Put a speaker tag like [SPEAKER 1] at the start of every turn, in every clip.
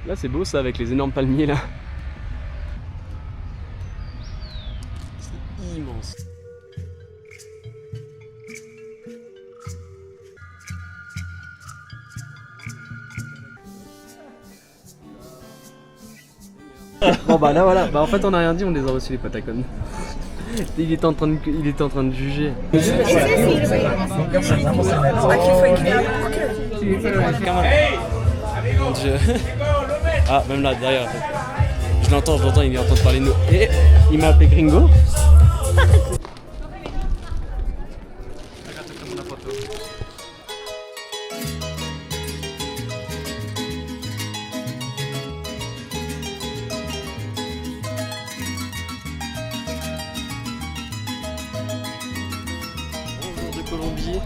[SPEAKER 1] Là c'est beau ça avec les énormes palmiers là. C'est immense. Bon bah là voilà, bah en fait on a rien dit, on les a reçus les Patacons. Il était en train de juger. Mon Dieu. Ah même là derrière. Je l'entends, il est en train de parler de nous. Et il m'a appelé Gringo. Colombie,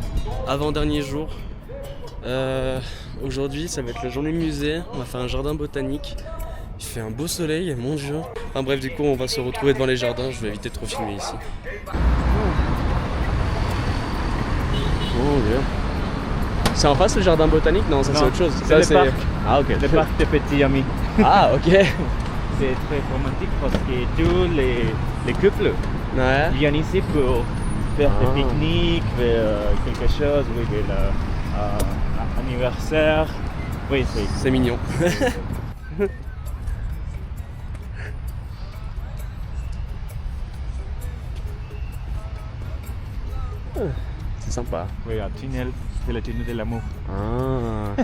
[SPEAKER 1] avant-dernier jour. Aujourd'hui ça va être la journée musée, on va faire un jardin botanique. Il fait un beau soleil, mon dieu. Enfin bref, du coup on va se retrouver devant les jardins, je vais éviter de trop filmer ici. Oh dieu. C'est en face le jardin botanique? Non, ça c'est autre chose.
[SPEAKER 2] C'est
[SPEAKER 1] Ça,
[SPEAKER 2] le parc.
[SPEAKER 1] Ah ok.
[SPEAKER 2] Le parc des petits amis.
[SPEAKER 1] Ah ok.
[SPEAKER 2] C'est très romantique parce que tous les couples
[SPEAKER 1] Ouais.
[SPEAKER 2] viennent ici pour faire des pique-niques, faire quelque chose, oui, un anniversaire. Oui,
[SPEAKER 1] C'est mignon. C'est sympa.
[SPEAKER 2] oui, un tunnel, c'est le tunnel de l'amour.
[SPEAKER 1] Ah.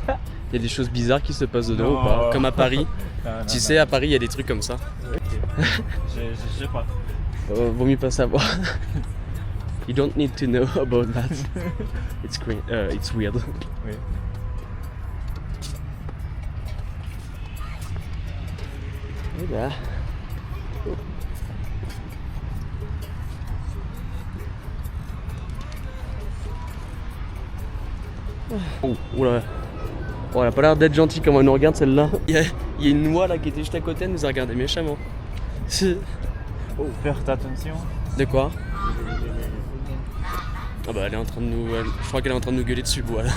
[SPEAKER 1] Il y a des choses bizarres qui se passent dedans
[SPEAKER 2] Non.
[SPEAKER 1] ou pas? Comme à Paris.
[SPEAKER 2] Non,
[SPEAKER 1] Tu sais, à Paris il y a des trucs comme ça.
[SPEAKER 2] je sais pas.
[SPEAKER 1] Vaut mieux pas savoir. You don't need to know about that. It's weird.
[SPEAKER 2] Oui.
[SPEAKER 1] Et là. Oh, oula. Oh, elle a pas l'air d'être gentille comme elle nous regarde celle-là. Il y a une noix là qui était juste à côté, elle nous a regardé méchamment.
[SPEAKER 2] Oh, faites attention.
[SPEAKER 1] De quoi? Ah bah elle est en train de nous... je crois qu'elle est en train de nous gueuler dessus, voilà.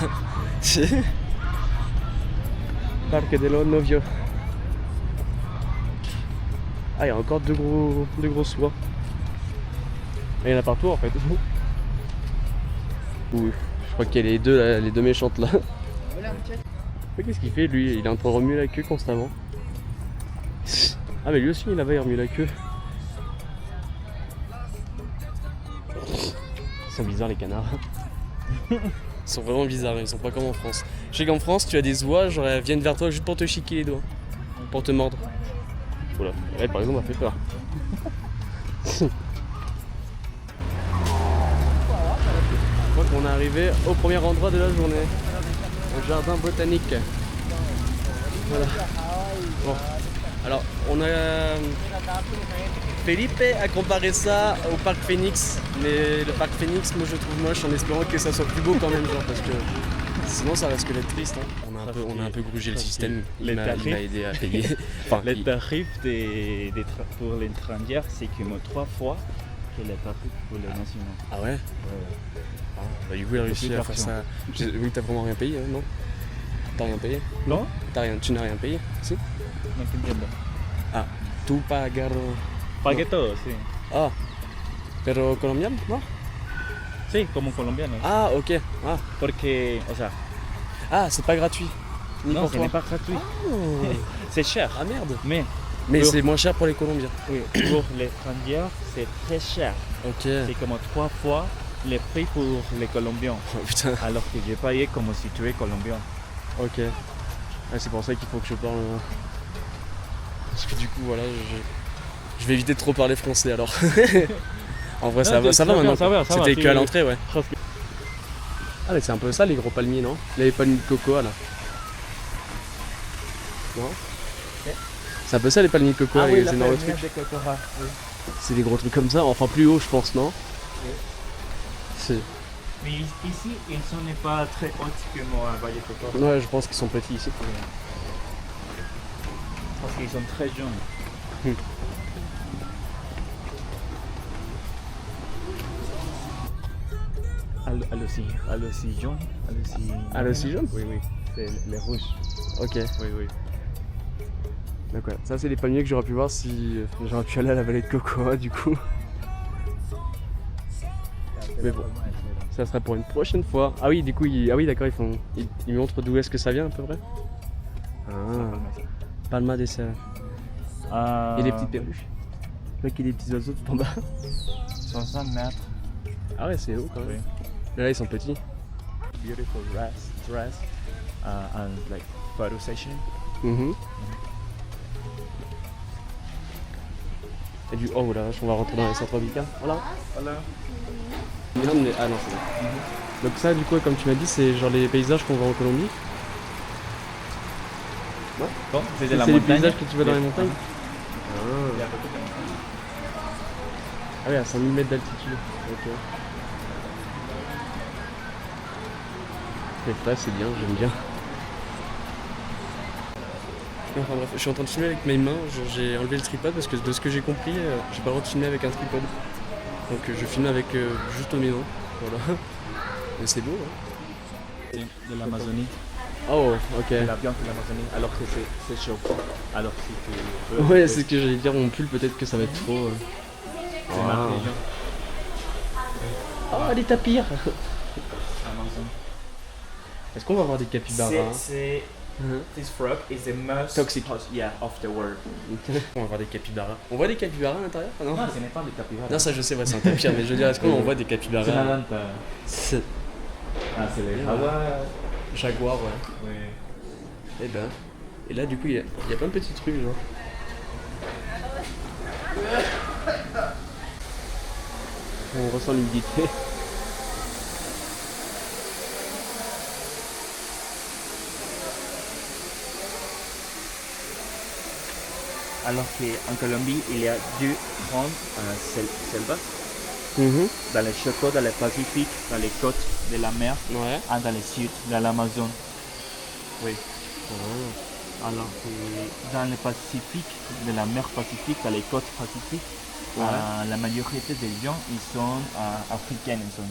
[SPEAKER 1] Parque de los Novios. Ah, il y a encore deux gros soies. Il y en a partout en fait. Oui, je crois qu'il y a les deux méchantes là. Qu'est-ce qu'il fait lui? Il est en train de remuer la queue constamment. Ah mais lui aussi là-bas il remue la queue. Ils sont bizarres les canards. Ils sont vraiment bizarres, ils sont pas comme en France. Je sais qu'en France tu as des oies, genre elles viennent vers toi juste pour te chiquer les doigts. Pour te mordre. Voilà. Elle par exemple m'a fait peur. Je crois qu'on est arrivé au premier endroit de la journée. Un jardin botanique. Voilà. Bon. Alors on a... Felipe a comparé ça au parc Phoenix, mais le parc Phoenix, moi je le trouve moche en espérant que ça soit plus beau quand même, genre, parce que sinon ça risque d'être triste. Hein. On a un peu grugé le système, il m'a aidé à payer. Enfin,
[SPEAKER 2] le tarif pour les étrangers, c'est que 3 fois que le tarif pour les nationaux.
[SPEAKER 1] Ah ouais? Ah, bah du coup il a réussi à faire ça. Oui, t'as vraiment rien payé, hein, non? T'as rien payé?
[SPEAKER 2] Non?
[SPEAKER 1] Tu n'as rien payé? Si?
[SPEAKER 2] No te entiendo.
[SPEAKER 1] Ah, tu pagaron...
[SPEAKER 2] Pagué todo, sí.
[SPEAKER 1] Ah, pero colombiano, ¿no?
[SPEAKER 2] Sí, como colombiano.
[SPEAKER 1] Ah, ok. Ah,
[SPEAKER 2] Porque, o sea,
[SPEAKER 1] c'est pas gratuit. Ni
[SPEAKER 2] non,
[SPEAKER 1] pour
[SPEAKER 2] ce
[SPEAKER 1] toi.
[SPEAKER 2] n'est pas gratuit.
[SPEAKER 1] Oh.
[SPEAKER 2] C'est cher.
[SPEAKER 1] Ah merde.
[SPEAKER 2] Mais
[SPEAKER 1] Mais
[SPEAKER 2] pour-
[SPEAKER 1] c'est moins cher pour les Colombiens.
[SPEAKER 2] oui, pour les étrangers, c'est très cher.
[SPEAKER 1] Ok.
[SPEAKER 2] C'est comme 3 fois le prix pour les Colombiens.
[SPEAKER 1] Oh putain.
[SPEAKER 2] Alors que j'ai payé comme si tu es Colombien.
[SPEAKER 1] Ok. Ah, c'est pour ça qu'il faut que je parle. Parce que du coup, voilà, je vais éviter de trop parler français alors. En vrai, ça va maintenant. C'était que à l'entrée, ouais. Ah, mais c'est un peu ça les gros palmiers, non? Les palmiers de coco là. Non? C'est un peu ça les palmiers de coco avec les énormes trucs. C'est des gros trucs comme ça, enfin plus haut, je pense, non? C'est...
[SPEAKER 2] Mais ici, ils ne sont pas très hautes comme à Valle Coco.
[SPEAKER 1] Ouais, je pense qu'ils sont petits ici.
[SPEAKER 2] Parce qu'ils sont très jaunes. Allô-y jaune.
[SPEAKER 1] Ah, le si jaune?
[SPEAKER 2] Oui, oui. C'est les rouges.
[SPEAKER 1] Ok.
[SPEAKER 2] Oui, oui.
[SPEAKER 1] Donc voilà, ça c'est les palmiers que j'aurais pu voir si j'aurais pu aller à la vallée de Cocoa du coup. Mais bon, ça sera pour une prochaine fois. Ah oui, du coup, ah oui d'accord, ils montrent d'où est-ce que ça vient à peu près. Ah, Palma de Serra. Et les petites perruches. Je vois qu'il y a des petits oiseaux tout en bas.
[SPEAKER 2] 60 mètres.
[SPEAKER 1] Ah ouais, c'est haut quand même.
[SPEAKER 2] Oui.
[SPEAKER 1] Mais là, ils sont petits.
[SPEAKER 2] Beautiful dress and like photo session.
[SPEAKER 1] Et du oh là, on va rentrer dans les centres tropicales. Voilà.
[SPEAKER 2] Voilà.
[SPEAKER 1] Ah non, c'est bon. Donc ça, du coup, comme tu m'as dit, c'est genre les paysages qu'on voit en Colombie.
[SPEAKER 2] Ouais. Bon, c'est
[SPEAKER 1] les paysages que tu vois dans les montagnes. Ah oui, à 5000 mètres d'altitude. Ok. Mais ça, c'est bien, j'aime bien. Enfin bref, je suis en train de filmer avec mes mains, j'ai enlevé le tripod parce que de ce que j'ai compris, j'ai pas le droit de filmer avec un tripod. Donc je filme avec juste mes mains, voilà. Mais c'est beau, hein.
[SPEAKER 2] De l'Amazonie.
[SPEAKER 1] Oh, ok.
[SPEAKER 2] La viande de l'Amazonie, alors que c'est chaud. Alors si tu veux...
[SPEAKER 1] Ouais, c'est ce que j'allais dire, mon pull peut-être que ça va être trop...
[SPEAKER 2] C'est ma région.
[SPEAKER 1] Oh, des tapirs.
[SPEAKER 2] Amazon.
[SPEAKER 1] Est-ce qu'on va avoir des capybaras?
[SPEAKER 2] This frog is the most
[SPEAKER 1] toxic
[SPEAKER 2] of the world.
[SPEAKER 1] On va voir des capybaras. On voit des capybaras à l'intérieur?
[SPEAKER 2] Non, ce n'est pas des capybaras.
[SPEAKER 1] Non, ça je sais, ouais, c'est un tapir, mais je veux dire, est-ce qu'on voit des capybaras?
[SPEAKER 2] C'est la lente.
[SPEAKER 1] C'est
[SPEAKER 2] les jaguars.
[SPEAKER 1] Jaguar, ouais.
[SPEAKER 2] Oui.
[SPEAKER 1] Et ben. Et là, du coup, il y a plein de petits trucs, genre. On ressent l'humidité.
[SPEAKER 2] Alors qu'en Colombie, il y a deux grandes selvas. Dans les chocos, dans le Pacifique, dans les côtes de la mer,
[SPEAKER 1] Ouais.
[SPEAKER 2] et dans le sud, dans l'Amazon. Oui. Alors que dans le Pacifique, de la mer Pacifique, dans les côtes Pacifiques, la majorité des gens, ils sont africains. Ils sont,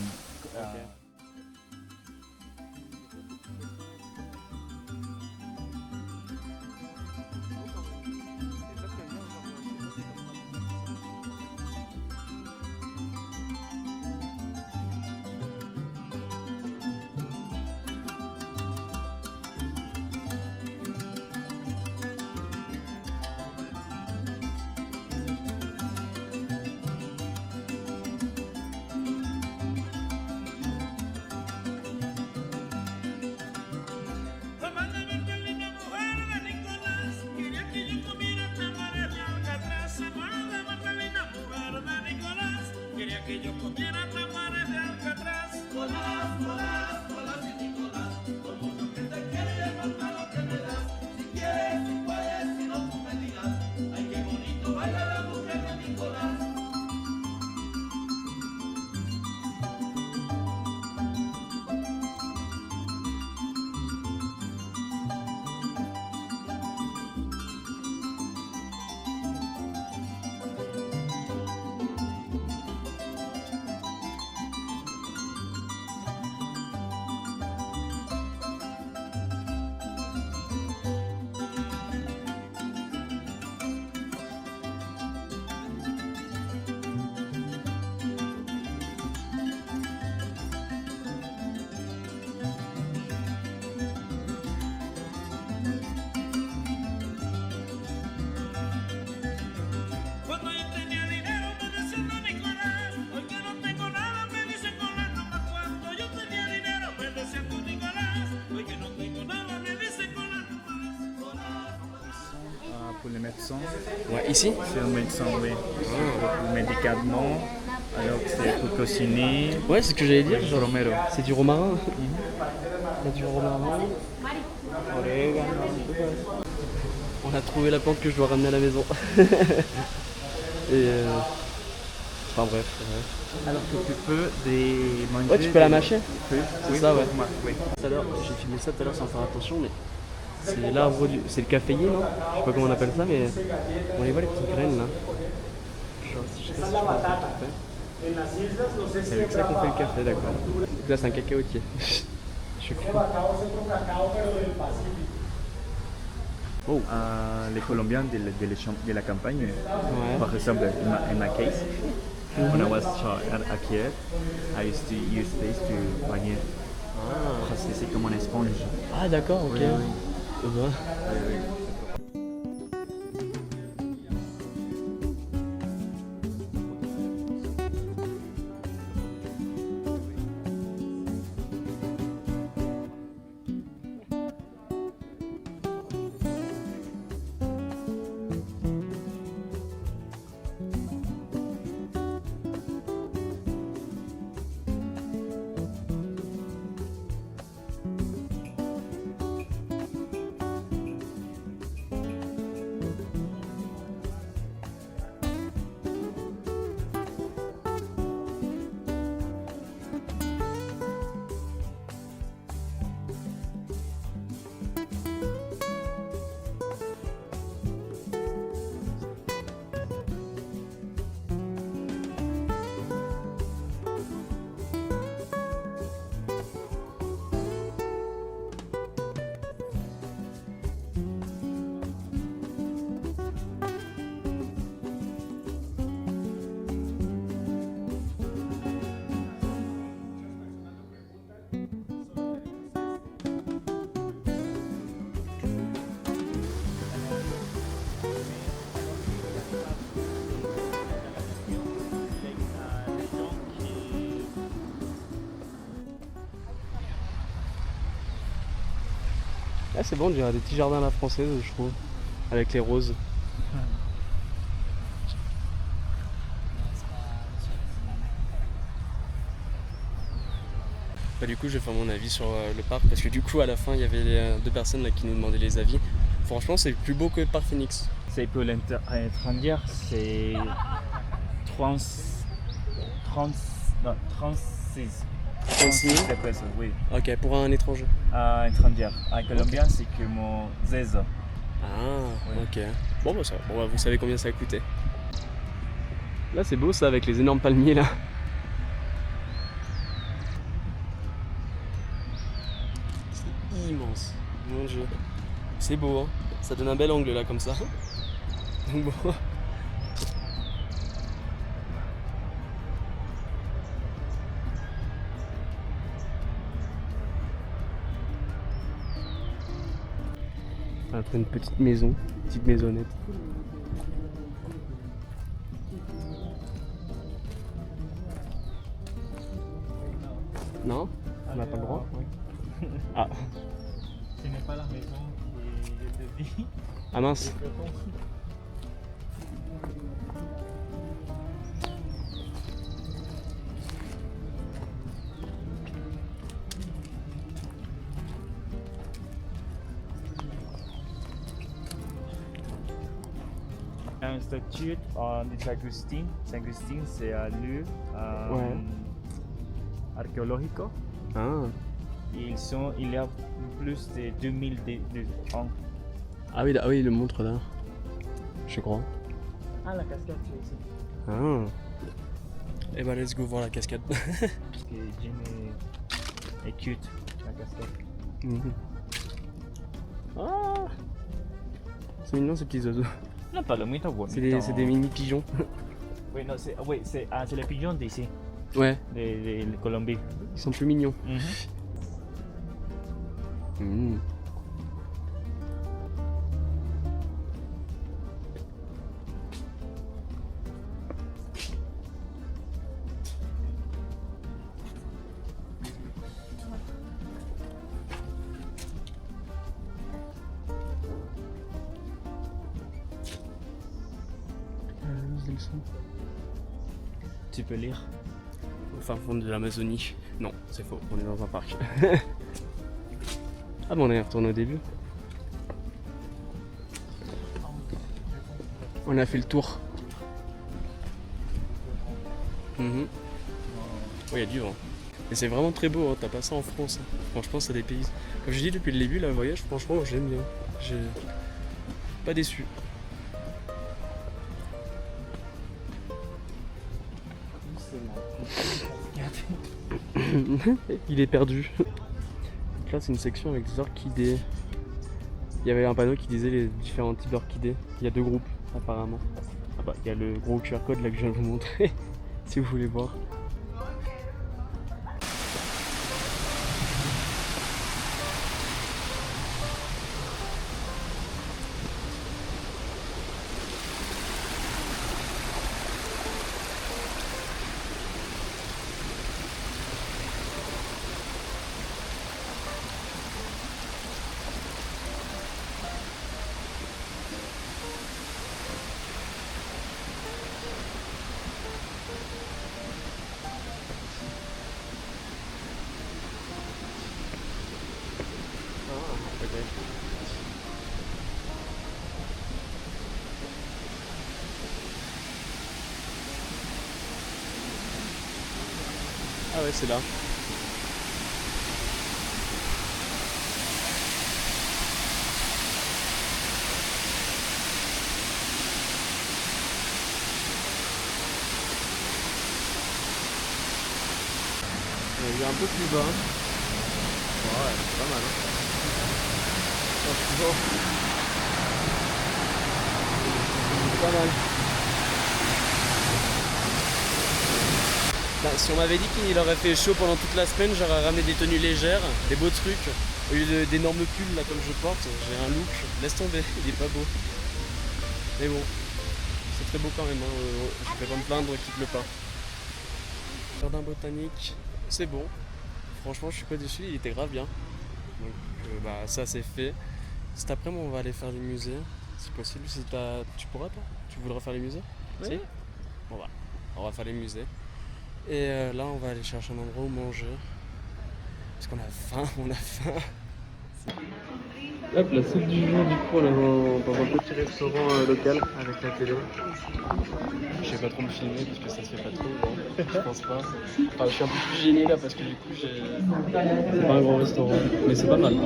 [SPEAKER 3] que yo comiera tamales de Alcatraz. Colás, colás, colás y Nicolás, como yo que te quiero y falta lo que me das. Si quieres, si puedes, si no tú me dirás. Ay, qué bonito baila la mujer de Nicolás. Cuando yo tenía dinero me decían no Nicolás, hoy que no tengo nada me dicen Colás, nomás cuando yo tenía dinero me decían no Nicolás, hoy que no tengo nada me dicen Colás,
[SPEAKER 2] pour les médecins,
[SPEAKER 1] Ouais, ici?
[SPEAKER 2] c'est un médecin, oui. Pour les médicaments, alors c'est pour cuisiner.
[SPEAKER 1] Ouais, c'est ce que j'allais dire.
[SPEAKER 2] Genre romero.
[SPEAKER 1] C'est du romarin. Il y a du romarin.
[SPEAKER 2] Orégano.
[SPEAKER 1] On a trouvé la plante que je dois ramener à la maison. Et enfin bref.
[SPEAKER 2] Alors que tu peux manger.
[SPEAKER 1] Ouais, tu peux la mâcher.
[SPEAKER 2] Oui,
[SPEAKER 1] C'est ça, ouais.
[SPEAKER 2] Oui.
[SPEAKER 1] Tout à l'heure, j'ai filmé ça tout à l'heure sans faire attention, mais c'est l'arbre du. C'est le caféier, non? Je sais pas comment on appelle ça, mais on les voit les petites graines là. Genre, je sais pas si je peux en faire tout fait. C'est avec ça qu'on fait le café, d'accord. Donc là, c'est un cacaotier. Je suis fou. Oh.
[SPEAKER 2] Les Colombiens de la campagne,
[SPEAKER 1] Ouais.
[SPEAKER 2] par exemple, in my case, when I was at Kiev, I used to use this to baigner. Parce que c'est comme une esponge.
[SPEAKER 1] Ah d'accord, ok.
[SPEAKER 2] Oui, oui.
[SPEAKER 1] Bah. Ah, c'est bon, on dirait des petits jardins à la française, je trouve, avec les roses. Bah, du coup, je vais faire mon avis sur le parc parce que du coup, à la fin, il y avait deux personnes là qui nous demandaient les avis. Franchement, c'est plus beau que le parc Phoenix.
[SPEAKER 2] C'est pour l'étranger, c'est 36
[SPEAKER 1] 36
[SPEAKER 2] de pesos, oui.
[SPEAKER 1] Ok, pour un étranger.
[SPEAKER 2] Étranger. En colombien, c'est comme 16.
[SPEAKER 1] Ah,
[SPEAKER 2] Ouais.
[SPEAKER 1] ok. Bon, bah ça va. Bon, bah, vous savez combien ça a coûté. Là, c'est beau ça avec les énormes palmiers là. C'est immense. Mon dieu. C'est beau, hein. Ça donne un bel angle là comme ça. Donc bon. Après une petite maison, petite maisonnette. Non, on n'a pas le droit. Ah,
[SPEAKER 2] Ce n'est pas la maison que je te dis.
[SPEAKER 1] ah mince.
[SPEAKER 2] Un statue de Saint-Augustin. Saint-Augustin, c'est un lieu
[SPEAKER 1] Ouais.
[SPEAKER 2] archéologique.
[SPEAKER 1] Ah.
[SPEAKER 2] Il y a plus de 2000 ans.
[SPEAKER 1] Ah oui, il le montre là. Je crois.
[SPEAKER 2] Ah, la cascade, c'est ici.
[SPEAKER 1] Ah. Et bah let's go voir la cascade.
[SPEAKER 2] Parce que Jim est cute, la cascade.
[SPEAKER 1] Mhm. Ah. C'est mignon ces petits oiseaux.
[SPEAKER 2] Non, pas le mythe, ouais.
[SPEAKER 1] C'est des mini pigeons.
[SPEAKER 2] Oui, non, c'est les pigeons d'ici,
[SPEAKER 1] Ouais,
[SPEAKER 2] de Colombie.
[SPEAKER 1] ils sont plus mignons.
[SPEAKER 2] Mhm.
[SPEAKER 1] Mhm.
[SPEAKER 2] Tu peux lire.
[SPEAKER 1] Au fin fond de l'Amazonie. Non, c'est faux, on est dans un parc. Ah bon, on est retourné au début. On a fait le tour. Mhm. Oui, il y a du vent. Et c'est vraiment très beau, hein. T'as pas ça en France. Hein. Franchement, c'est des pays. Comme je dis depuis le début, le voyage, franchement, j'aime bien. J'ai pas déçu. Il est perdu. Donc là, c'est une section avec des orchidées. Il y avait un panneau qui disait les différents types d'orchidées. Il y a 2 groupes apparemment. Ah bah, il y a le gros QR code là que je viens de vous montrer si vous voulez voir. Ah ouais, c'est là. Il est un peu plus bas. Ouais, c'est pas mal. Franchement. C'est pas mal. Bah, si on m'avait dit qu'il aurait fait chaud pendant toute la semaine, j'aurais ramené des tenues légères, des beaux trucs. Au lieu d'énormes pulls là comme je porte, j'ai un look. Laisse tomber, il est pas beau. Mais bon, c'est très beau quand même. Je vais pas me plaindre qu'il pleut pas. Jardin botanique, c'est bon. Franchement, je suis pas déçu, il était grave bien. Donc bah ça c'est fait. Cet après-midi, on va aller faire les musées. Si possible, si tu pourras toi? Tu voudrais faire les musées?
[SPEAKER 2] Oui.
[SPEAKER 1] Si? Bon bah, on va faire les musées. Et là, on va aller chercher un endroit où manger. Parce qu'on a faim, on a faim. Hop, la soupe du jour, du coup, on est dans un petit restaurant local avec la télé. Je vais pas trop me filmer parce que ça se fait pas trop, bon, je pense pas. Enfin, je suis un peu plus gêné là parce que du coup, c'est pas un grand restaurant, mais c'est pas mal. Donc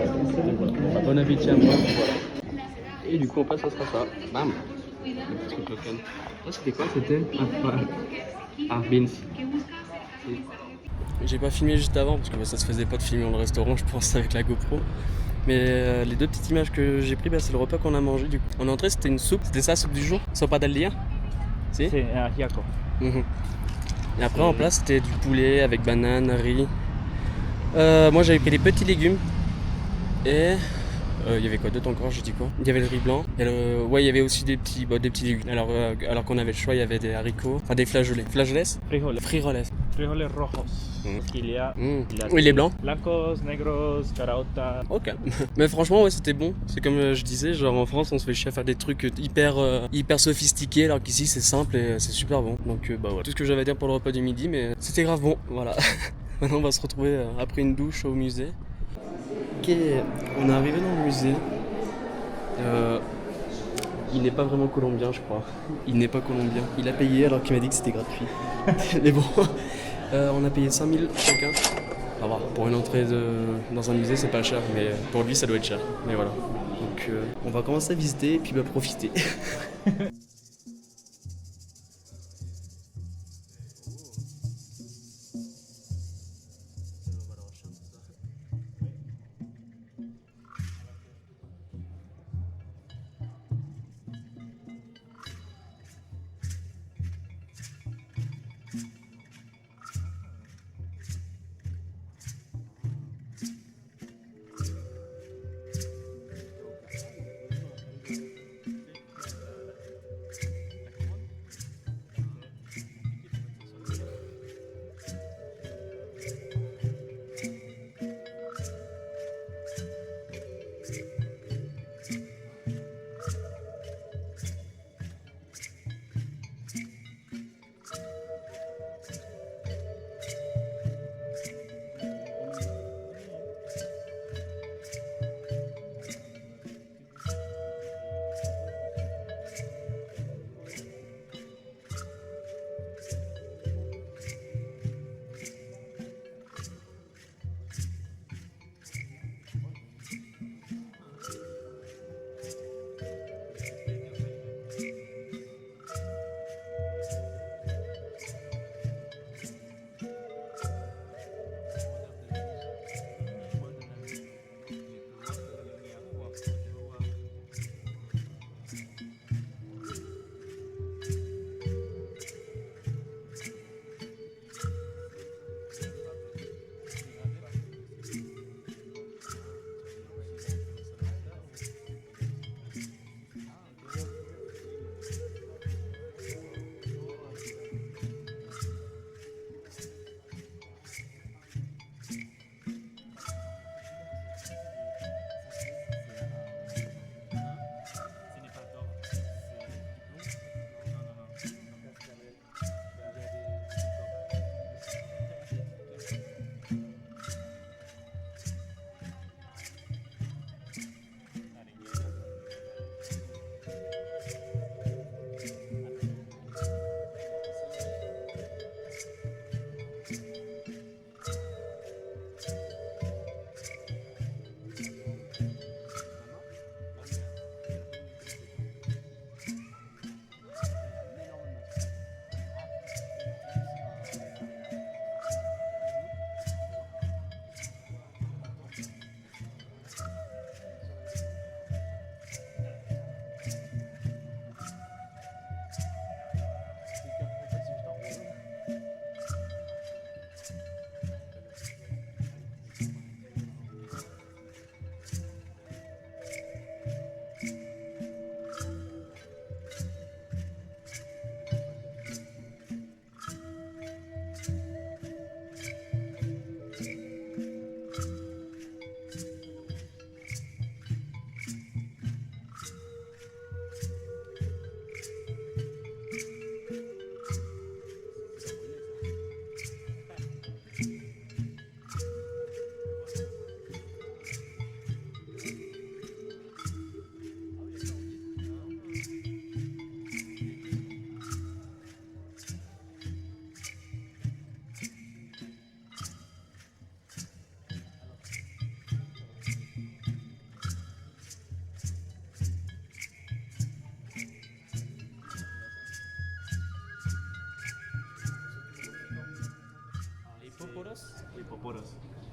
[SPEAKER 1] voilà, bon appétit à moi, voilà. Et du coup, on passe à ça. Bam! Le petit truc local. Oh, c'était quoi? C'était Arbins. J'ai pas filmé juste avant parce que ça se faisait pas de filmer dans le restaurant, je pense, avec la GoPro. Mais les 2 petites images que j'ai prises, c'est le repas qu'on a mangé. Du coup. En entrée, c'était une soupe. C'était ça, soupe du jour? Sopa del día? Si?
[SPEAKER 2] C'est un ajiaco.
[SPEAKER 1] Et après, en place, c'était du poulet avec banane, riz. Moi, j'avais pris des petits légumes. Et il y avait quoi d'autre encore? J'ai dit quoi? Il y avait le riz blanc. Et ouais, il y avait aussi des petits légumes. Alors qu'on avait le choix, il y avait des haricots, enfin des flageolets. Flageolets?
[SPEAKER 2] Frijoles.
[SPEAKER 1] Frijoles.
[SPEAKER 2] Frijoles rojos. Il y a
[SPEAKER 1] Oui, les blancs.
[SPEAKER 2] blancos, negros, caraota.
[SPEAKER 1] Ok. Mais franchement, ouais, c'était bon. C'est comme je disais, genre en France, on se fait chier à faire des trucs hyper sophistiqués, alors qu'ici, c'est simple et c'est super bon. Donc, bah voilà. Tout ce que j'avais à dire pour le repas du midi, mais c'était grave bon. Voilà. Maintenant, on va se retrouver après une douche au musée. Ok, on est arrivé dans le musée. Il n'est pas vraiment colombien, je crois. Il n'est pas colombien. Il a payé alors qu'il m'a dit que c'était gratuit. Mais bon, on a payé 5000 chacun. Ça va, pour une entrée dans un musée, c'est pas cher, mais pour lui, ça doit être cher. Mais voilà. Donc, on va commencer à visiter et puis bah, profiter.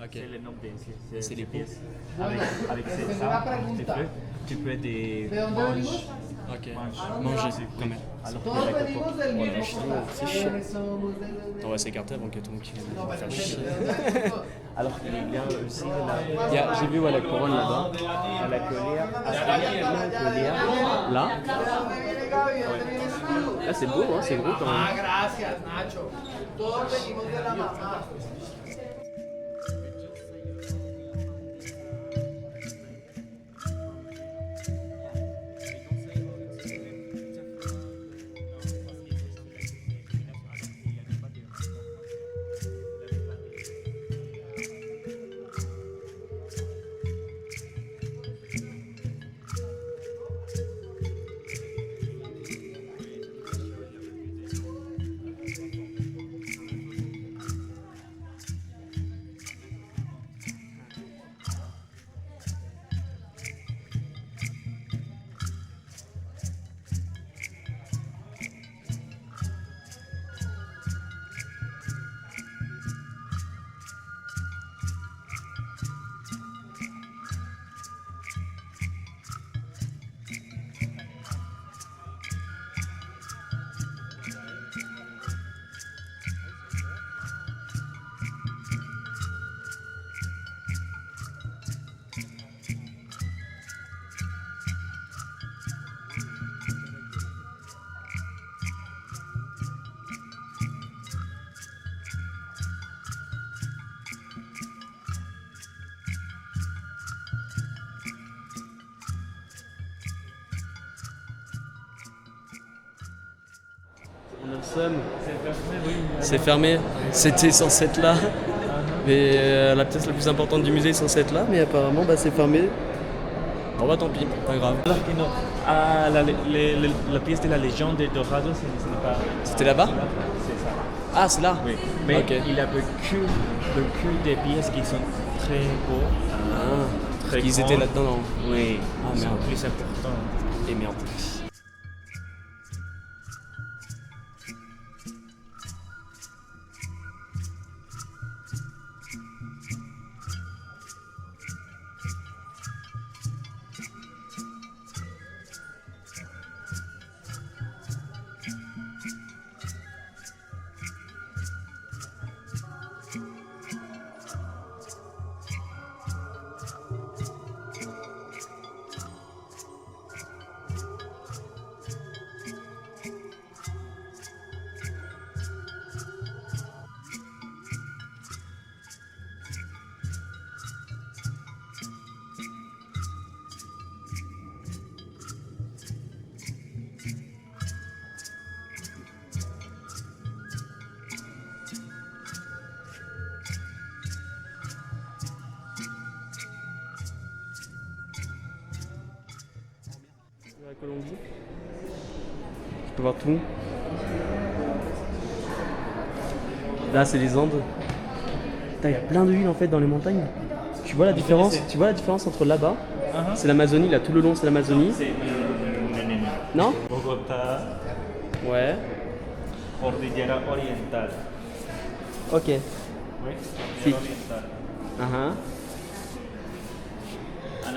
[SPEAKER 1] Ok.
[SPEAKER 2] C'est le nom de
[SPEAKER 1] C'est
[SPEAKER 2] ces
[SPEAKER 1] les
[SPEAKER 2] pièces. Avec ça, tu peux des manches.
[SPEAKER 1] Ok. Manger quand même.
[SPEAKER 2] Alors
[SPEAKER 3] Todos
[SPEAKER 2] que
[SPEAKER 3] venimos del mismo
[SPEAKER 1] chaud,
[SPEAKER 3] costal.
[SPEAKER 1] c'est chaud.
[SPEAKER 3] Somos
[SPEAKER 1] On va s'écarter avant que tout le monde vienne
[SPEAKER 3] No,
[SPEAKER 1] faire
[SPEAKER 3] pero
[SPEAKER 1] chier.
[SPEAKER 2] alors qu'il y a aussi de
[SPEAKER 1] J'ai vu la couronne là-bas.
[SPEAKER 2] la colère.
[SPEAKER 1] Là.
[SPEAKER 3] ¿Dónde viene Gaby? ¿Dónde vienes tú?
[SPEAKER 1] Là c'est beau, hein, c'est gros quand
[SPEAKER 3] Ah,
[SPEAKER 1] même.
[SPEAKER 3] gracias, Nacho. Todos venimos de la mamá.
[SPEAKER 1] On a le seum. C'est fermé. C'était censé être là. Mais la pièce la plus importante du musée est censée être là. Mais apparemment, c'est fermé. Bon bah tant pis, pas grave.
[SPEAKER 2] Alors que non, la pièce de la légende de Dorado, ce n'est pas.
[SPEAKER 1] C'était là-bas?
[SPEAKER 2] C'est ça.
[SPEAKER 1] Ah, c'est là?
[SPEAKER 2] Oui. Mais
[SPEAKER 1] Ok.
[SPEAKER 2] il y a beaucoup de pièces qui sont très beaux.
[SPEAKER 1] Ah,
[SPEAKER 2] Très
[SPEAKER 1] ils
[SPEAKER 2] grandes.
[SPEAKER 1] étaient là-dedans, non?
[SPEAKER 2] Oui,
[SPEAKER 1] Ah,
[SPEAKER 2] ils sont
[SPEAKER 1] merde.
[SPEAKER 2] plus importants.
[SPEAKER 1] Et merde. La Colombie. Je peux voir tout. Là, c'est les Andes. Putain, il y a plein de villes en fait dans les montagnes. Tu vois la différence? Tu vois la différence entre là-bas, c'est l'Amazonie, là tout le long c'est l'Amazonie.
[SPEAKER 2] C'est
[SPEAKER 1] Non?
[SPEAKER 2] Bogota,
[SPEAKER 1] Ouais.
[SPEAKER 2] Cordillera Orientale.
[SPEAKER 1] Ok.
[SPEAKER 2] Oui,
[SPEAKER 1] Si.
[SPEAKER 2] Cordillera Orientale.
[SPEAKER 1] Uh-huh.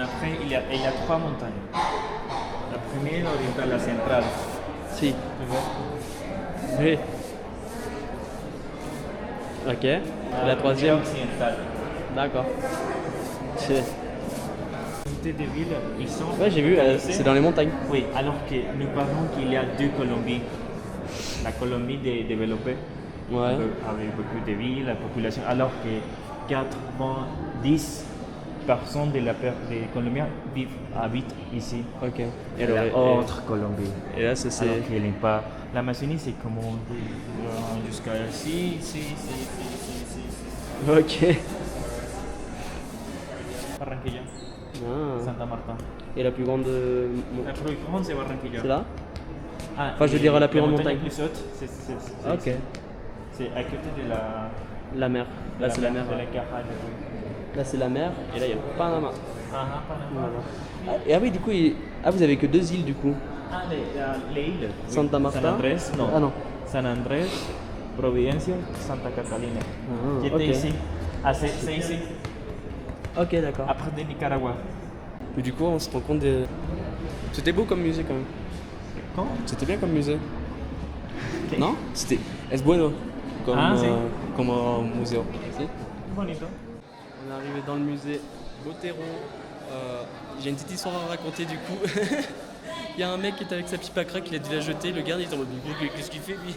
[SPEAKER 2] Après, il y a 3 montagnes. La première orientale, la centrale.
[SPEAKER 1] Si.
[SPEAKER 2] Tu vois?
[SPEAKER 1] Oui. Ok. La troisième.
[SPEAKER 2] occidentale.
[SPEAKER 1] D'accord. C'est-
[SPEAKER 2] Des villes, ils sont.
[SPEAKER 1] Ouais, j'ai vu, c'est dans les montagnes.
[SPEAKER 2] Oui, alors que nous parlons qu'il y a 2 Colombies. La Colombie développée,
[SPEAKER 1] Ouais.
[SPEAKER 2] avec beaucoup de villes, la population, alors que 90% des Colombiens habitent ici.
[SPEAKER 1] Ok.
[SPEAKER 2] Et la autre Colombie.
[SPEAKER 1] Et là, c'est.
[SPEAKER 2] Alors qu'elle n'est pas. L'Amazonie, c'est comme on dit, jusqu'à ici,
[SPEAKER 1] Ok.
[SPEAKER 2] Barranquilla,
[SPEAKER 1] Ah.
[SPEAKER 2] Santa Marta.
[SPEAKER 1] Et la plus grande.
[SPEAKER 2] La plus grande, c'est Barranquilla.
[SPEAKER 1] C'est là?
[SPEAKER 2] Ah,
[SPEAKER 1] Enfin, je veux dire, la plus grande montagne.
[SPEAKER 2] plus haute, c'est
[SPEAKER 1] Ok.
[SPEAKER 2] c'est à côté de la.
[SPEAKER 1] La mer. Là, c'est la mer.
[SPEAKER 2] De la
[SPEAKER 1] ouais.
[SPEAKER 2] Caraïbe.
[SPEAKER 1] Là, c'est la mer. Et là, il y a Panama.
[SPEAKER 2] Panama.
[SPEAKER 1] Voilà. Ah, et ah oui, du coup, vous avez que 2 îles du coup.
[SPEAKER 2] Ah, les îles.
[SPEAKER 1] Santa Marta.
[SPEAKER 2] San Andrés, non.
[SPEAKER 1] Ah non.
[SPEAKER 2] San Andrés, Providencia, Santa Catalina.
[SPEAKER 1] Ah,
[SPEAKER 2] J'étais
[SPEAKER 1] ok.
[SPEAKER 2] ici. Ah, c'est ici,
[SPEAKER 1] Ok, d'accord.
[SPEAKER 2] après de Nicaragua.
[SPEAKER 1] Mais du coup, on se rend compte des... C'était beau comme musée quand même.
[SPEAKER 2] Comment?
[SPEAKER 1] C'était bien comme musée.
[SPEAKER 2] Ok.
[SPEAKER 1] Non? C'était... Es bueno. Comme,
[SPEAKER 2] Si.
[SPEAKER 1] comme un museo. Si?
[SPEAKER 2] Bonito.
[SPEAKER 1] On est arrivé dans le musée Botero. J'ai une petite histoire à raconter du coup. Il y a un mec qui était avec sa pipe à crack, il a dû la jeter. Le gardien est en mode qu'est-ce qu'il fait lui?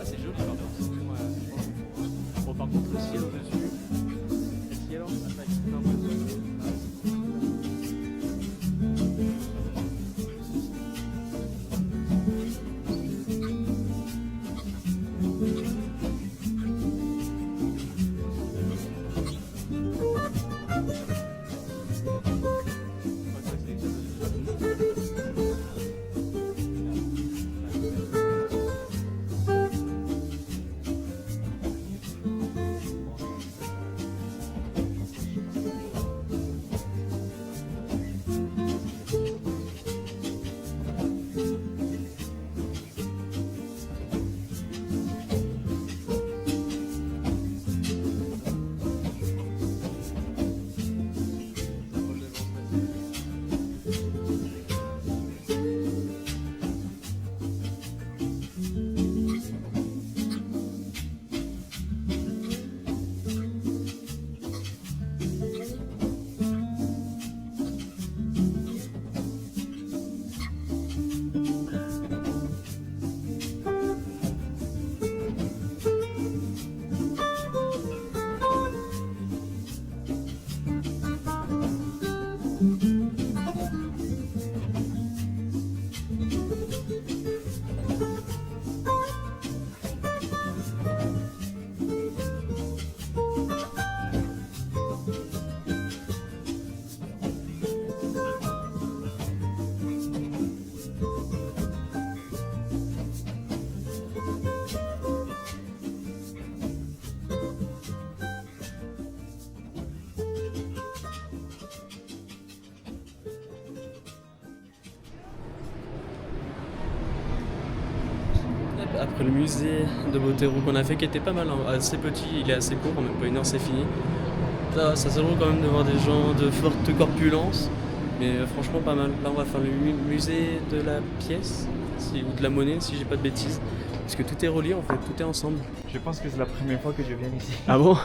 [SPEAKER 1] Ah, c'est joli par contre. Bon, par contre, le ciel au-dessus. Le ciel, ça va être un peu. Après le musée de Botero qu'on a fait, qui était pas mal, hein, assez petit, il est assez court, en même pas une heure c'est fini. Ça se drôle quand même de voir des gens de forte corpulence, mais franchement pas mal. Là on va faire le musée de la pièce, ou de la monnaie si j'ai pas de bêtises, parce que tout est relié en fait, tout est ensemble.
[SPEAKER 2] Je pense que c'est la première fois que je viens ici.
[SPEAKER 1] Ah bon?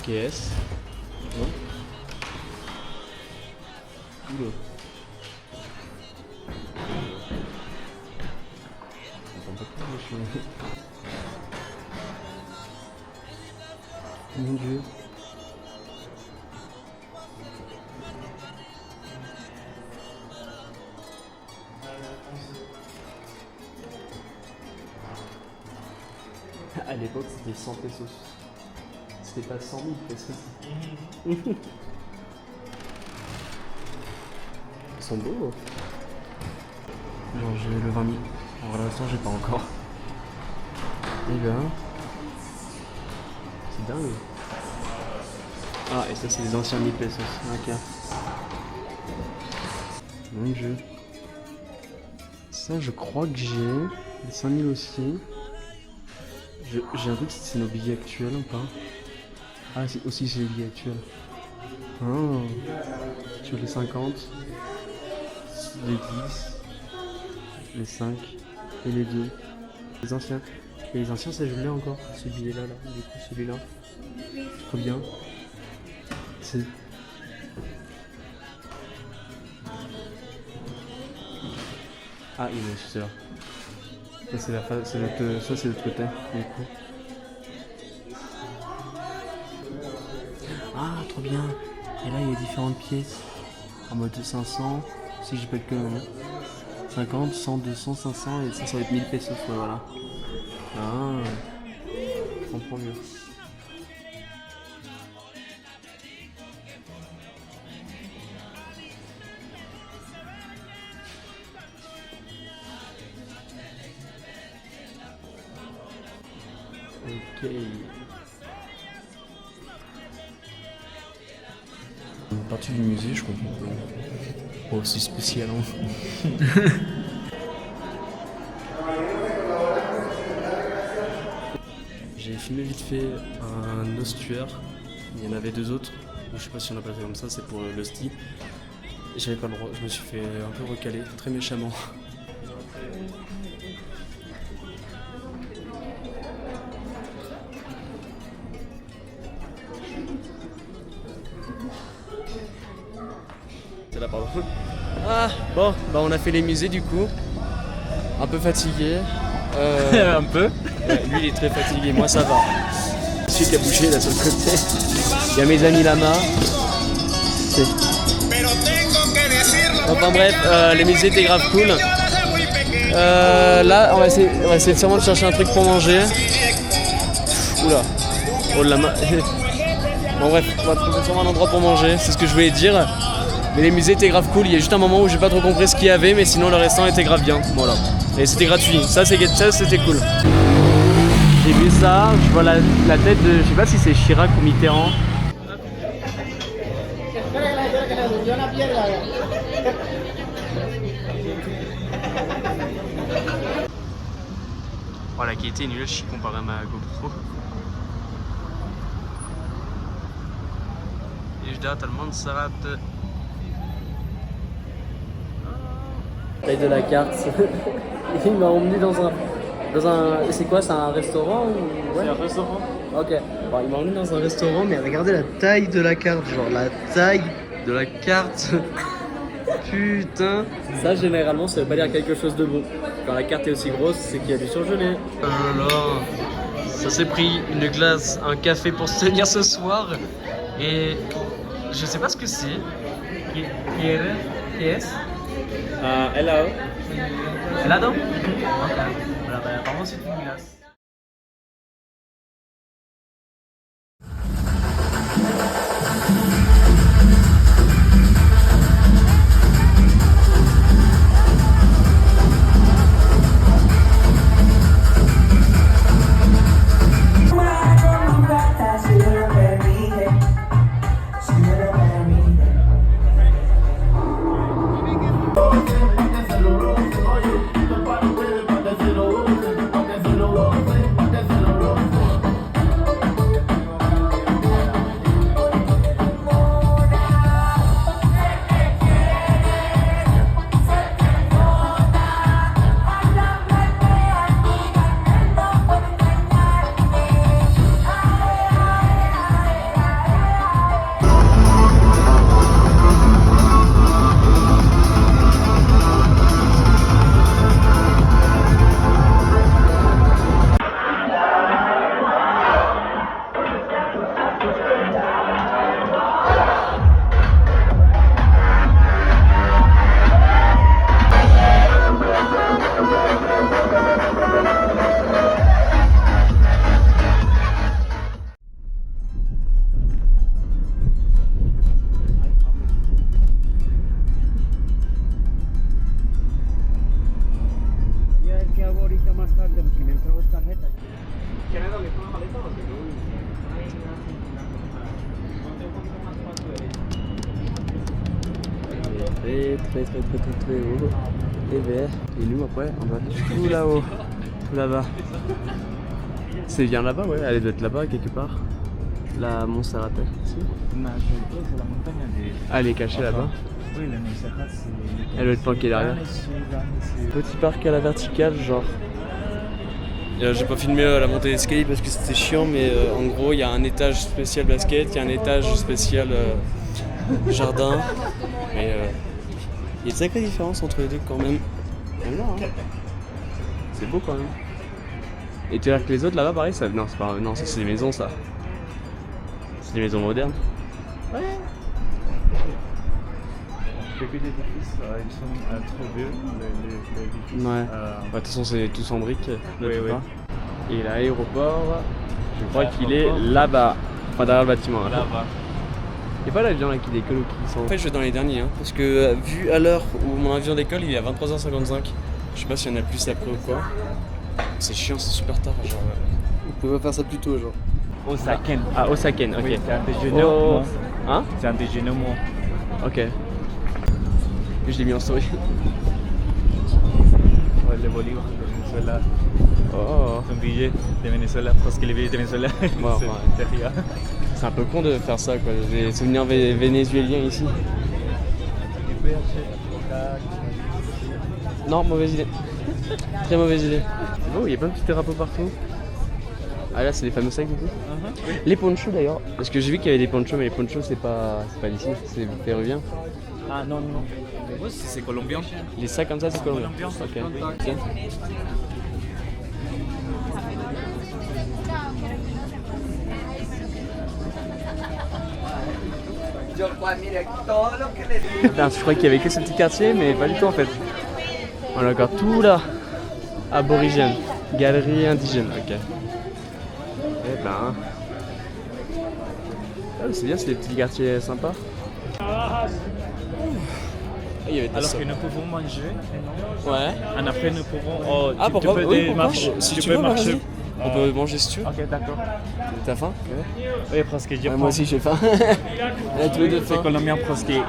[SPEAKER 1] KS. Non. Oula. Mon Dieu. À l'époque, c'était 100 pesos. C'était pas 100 000 pesos. Ils sont beaux. Bon, j'ai le 20 000. Pour l'instant, j'ai pas encore. Et là, c'est dingue. Ah, et ça, c'est les anciens 1000 pesos. Ok. Mon Dieu. Ça, je crois que j'ai. Les 5000 aussi. J'ai un doute si c'est nos billets actuels ou pas. Ah, c'est aussi c'est les billets actuels. Oh. Sur les 50, les 10, les 5 et les 2. Les anciens. Et les anciens, ça je l'ai encore. Ce billet-là, là. Du coup, celui-là. Trop bien. C'est. Ah, il est c'est là. Ça c'est la face, ça c'est l'autre côté, du coup. Ah, trop bien. Et là, il y a différentes pièces. En mode 500, si je peux que 50, 100, 200, 500, et ça va être 1000 pesos, ouais, voilà. Ah, je comprends mieux. Ok. Une partie du musée, je comprends pas. Oh, c'est spécial, hein. J'ai filmé vite fait un ossuaire. Il y en avait deux autres. Je sais pas si on a pas fait comme ça, c'est pour l'hostie. J'avais pas le droit, je me suis fait un peu recaler, très méchamment. C'est là, pardon. Ah, bon, bah on a fait les musées du coup. Un peu fatigué.
[SPEAKER 2] Un peu.
[SPEAKER 1] Ouais, lui il est très fatigué, moi ça va. Celui qui a bougé là sur le côté. Il y a mes amis lama. Enfin bref, les musées étaient grave cool. Là on va essayer sûrement de chercher un truc pour manger. Oula. Oh la main. Bon bref, on va trouver sûrement un endroit pour manger, c'est ce que je voulais dire. Mais les musées étaient grave cool, il y a juste un moment où j'ai pas trop compris ce qu'il y avait, mais sinon le restaurant était grave bien, voilà. Et c'était gratuit, ça c'était cool. J'ai vu ça, je vois la tête de, je sais pas si c'est Chirac ou Mitterrand. Oh la qualité est nulle, je suis comparé à ma GoPro. Et je dois tellement de sarat. Taille de la carte. Il m'a emmené dans un c'est quoi, c'est un restaurant ou... Ouais.
[SPEAKER 2] C'est un restaurant.
[SPEAKER 1] Ok. Bon, il m'a emmené dans un restaurant, mais regardez la taille de la carte, genre la taille de la carte. Putain. Ça généralement ça veut pas dire quelque chose de bon. Quand la carte est aussi grosse, c'est qu'il y a du surgelé. Oh là là. Ça s'est pris une glace, un café pour se tenir ce soir. Et je sais pas ce que c'est. Qui est-ce? Hello. Helado? Ok. Voilà, bah, apparemment c'est une glace.
[SPEAKER 3] Low.
[SPEAKER 1] très haut. Et vert. Et nous après on va tout là-haut. Tout là-bas. C'est bien là-bas, ouais, elle doit être là-bas quelque part. La Montserrat, si.
[SPEAKER 2] Non, c'est la montagne des...
[SPEAKER 1] Ah, elle est cachée là-bas.
[SPEAKER 2] Oui, la Montserrat, c'est...
[SPEAKER 1] Elle doit être planquée derrière. Petit parc à la verticale, genre. J'ai pas filmé la montée d'escalier parce que c'était chiant, mais en gros, il y a un étage spécial basket, il y a un étage spécial jardin. Mais il y a une sacrée différence entre les deux quand même. Même là, hein. C'est beau quand même. Et tu veux dire que les autres là-bas, pareil, ça... Non, c'est pas... non, ça c'est des maisons, ça. C'est des maisons modernes.
[SPEAKER 2] Ouais. Quelques édifices, ils sont trop vieux, les édifices.
[SPEAKER 1] Ouais. De toute façon, c'est tous en briques.
[SPEAKER 2] Oui.
[SPEAKER 1] Et l'aéroport, je crois qu'il est là-bas. Enfin, derrière le bâtiment.
[SPEAKER 2] Là-bas.
[SPEAKER 1] Il n'y a pas l'avion là qui décolle ou qui sont. En fait, je vais dans les derniers, hein, parce que vu à l'heure où mon avion décolle, il est à 23h55. Je sais pas s'il y en a plus après ou quoi. C'est chiant, c'est super tard. Genre, vous pouvez pas faire ça plus tôt, genre.
[SPEAKER 2] Osaken.
[SPEAKER 1] Ah, Osaken, ok.
[SPEAKER 2] Oui, c'est un déjeuner au moins.
[SPEAKER 1] Hein?
[SPEAKER 2] C'est un déjeuner au moins.
[SPEAKER 1] Ok. Je l'ai mis en story.
[SPEAKER 2] Ouais, le bolívar de Venezuela.
[SPEAKER 1] Oh.
[SPEAKER 2] Un billet de Venezuela, parce que les billets de Venezuela, c'est rien.
[SPEAKER 1] C'est un peu con de faire ça, quoi. Des souvenirs vénézuéliens ici. Non, mauvaise idée. Très mauvaise idée. C'est beau, il y a plein de petits drapeaux partout. Ah là, c'est les fameux sacs du coup. Les ponchos d'ailleurs, parce que j'ai vu qu'il y avait des ponchos, mais les ponchos c'est pas d'ici, c'est péruvien.
[SPEAKER 2] Ah non. Oui, c'est colombien.
[SPEAKER 1] Les sacs comme ça, c'est colombien. Ok. Tiens. Putain, je croyais qu'il y avait que ce petit quartier, mais pas du tout en fait. On a encore tout là. Aborigène. Galerie indigène, ok. Eh ben. Ah, c'est bien, c'est des petits quartiers sympas. Ah, il y avait
[SPEAKER 2] Alors que nous pouvons manger.
[SPEAKER 1] Ouais.
[SPEAKER 2] Et après nous pouvons.
[SPEAKER 1] Ah, pourquoi? Oui, pourquoi?
[SPEAKER 2] Si tu peux marcher.
[SPEAKER 1] On peut manger si tu veux.
[SPEAKER 2] Ok, d'accord.
[SPEAKER 1] T'as faim?
[SPEAKER 2] Oui, parce que j'ai faim.
[SPEAKER 1] Moi aussi j'ai faim. On a tous les deux faim.
[SPEAKER 2] C'est colombien parce qu'il y a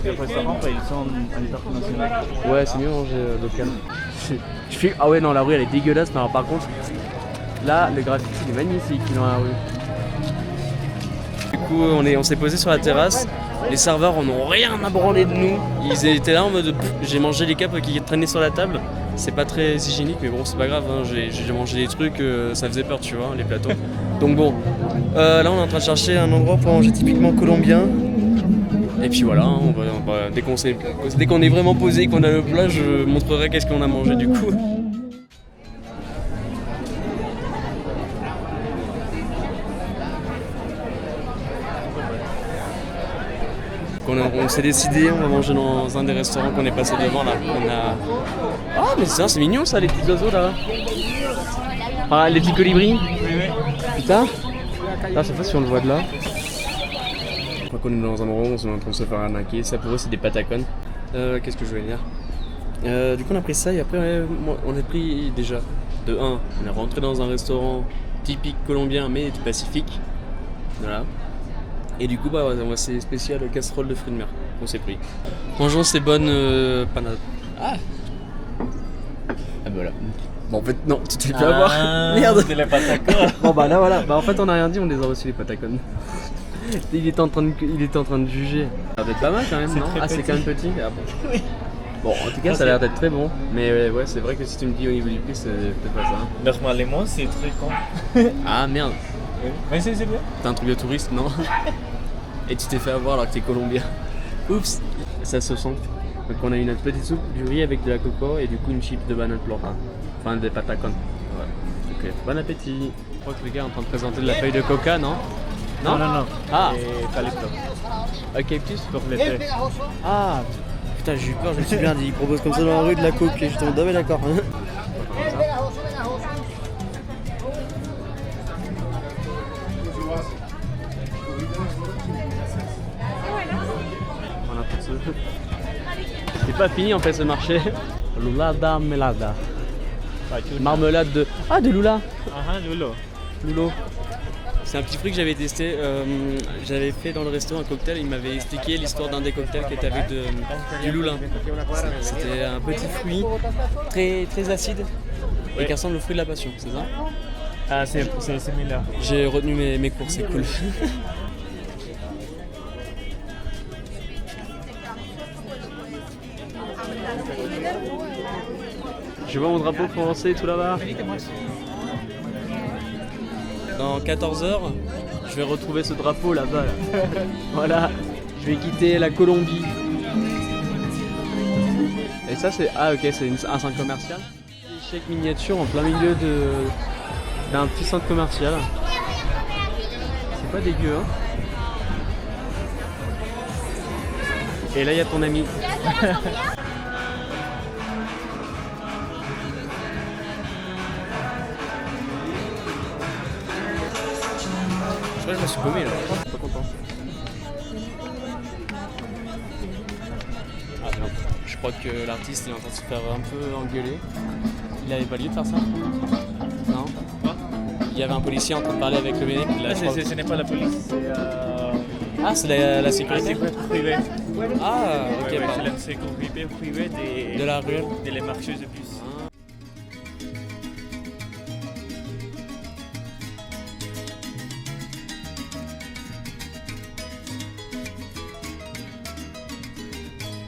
[SPEAKER 2] des restaurants, ils sont internationaux.
[SPEAKER 1] Ouais, c'est mieux manger local. Ah ouais, non, la rue elle est dégueulasse, mais alors par contre, là, le graffiti il est magnifique dans la rue. Du coup, on s'est posé sur la terrasse. Les serveurs en ont rien à branler de nous. Ils étaient là en mode j'ai mangé les capes qui traînaient sur la table. C'est pas très hygiénique, mais bon, c'est pas grave. Hein. J'ai mangé des trucs, ça faisait peur, tu vois, les plateaux. Donc bon, là on est en train de chercher un endroit pour manger typiquement colombien. Et puis voilà, on va, dès qu'on est vraiment posé, qu'on a le plat, je montrerai qu'est-ce qu'on a mangé du coup. On s'est décidé, on va manger dans un des restaurants qu'on est passé devant là. Ah mais c'est mignon ça, les petits oiseaux là. Ah, les petits colibris. Putain. Ah, je sais pas si on le voit de là. Je crois qu'on est dans un endroit où on est en train de se faire arnaquer. Ça pour eux c'est des patacones. Qu'est-ce que je voulais dire? Du coup on a pris ça et après on a pris déjà de 1. On est rentré dans un restaurant typique colombien mais du Pacifique. Voilà. Et du coup, c'est spécial casserole de fruits de mer qu'on s'est pris. Mangeons ces bonnes panades. Ah voilà. Bon, en fait, non, tu t'es fait avoir. Merde.
[SPEAKER 2] C'est les patacones.
[SPEAKER 1] Bon, bah là, voilà. Bah, en fait, on a rien dit, on les a reçus, les patacones. Il était en train de juger. Ça doit être pas mal quand même, non? Ah, c'est quand même petit. Ah bon. Oui. Bon, en tout cas, ça a l'air d'être très bon. Mais ouais, c'est vrai que si tu me dis au niveau du prix, c'est peut-être pas ça.
[SPEAKER 2] Normalement, c'est très con.
[SPEAKER 1] Ah merde.
[SPEAKER 2] Oui. Mais c'est bien.
[SPEAKER 1] T'as un truc de touriste, non? Et tu t'es fait avoir alors que t'es colombien. Oups. Ça se sent. Donc on a eu notre petite soupe, du riz avec de la coco et du coup une chip de banane plantain. Enfin des patacones. Ouais. Ok, bon appétit. Je crois que les gars sont en train de présenter de la feuille de coca, non?
[SPEAKER 2] Non.
[SPEAKER 1] Ah.
[SPEAKER 2] Et Calipto.
[SPEAKER 1] Eucalyptus
[SPEAKER 2] pour l'été.
[SPEAKER 1] Ah. Putain, j'ai eu peur, je me suis bien dit, ils proposent comme ça dans la rue de la coke et j'étais en mode d'accord. C'est pas fini en fait ce marché. Lulada melada. Marmelade de... Ah, de Lula.
[SPEAKER 2] Ah, Lulo.
[SPEAKER 1] Lulo. C'est un petit fruit que j'avais testé. J'avais fait dans le resto un cocktail. Il m'avait expliqué l'histoire d'un des cocktails qui était avec du loulin. C'était un petit fruit très, très acide et qui ressemble au fruit de la passion, c'est ça?
[SPEAKER 2] Ah, c'est similaire.
[SPEAKER 1] J'ai retenu mes cours, c'est cool. Je vois mon drapeau français tout là-bas. Dans 14 h, je vais retrouver ce drapeau là-bas. Là. Voilà, je vais quitter la Colombie. Et ça c'est... Ah ok, c'est un centre commercial. Échec miniature en plein milieu d'un petit centre commercial. C'est pas dégueu hein. Et là il y a ton ami. Je crois que je me suis paumé là, je suis pas content. Ah non, je crois que l'artiste est en train de se faire un peu engueuler. Il avait pas lieu de faire ça? Non? Il y avait un policier en train de parler avec le bénéfice.
[SPEAKER 2] Ce n'est pas la police, c'est...
[SPEAKER 1] Ah, c'est la sécurité?
[SPEAKER 2] La sécurité privée.
[SPEAKER 1] Ah, ok,
[SPEAKER 2] Ouais,
[SPEAKER 1] pardon.
[SPEAKER 2] c'est la sécurité privée
[SPEAKER 1] De la ruelle?
[SPEAKER 2] des marcheuses de bus.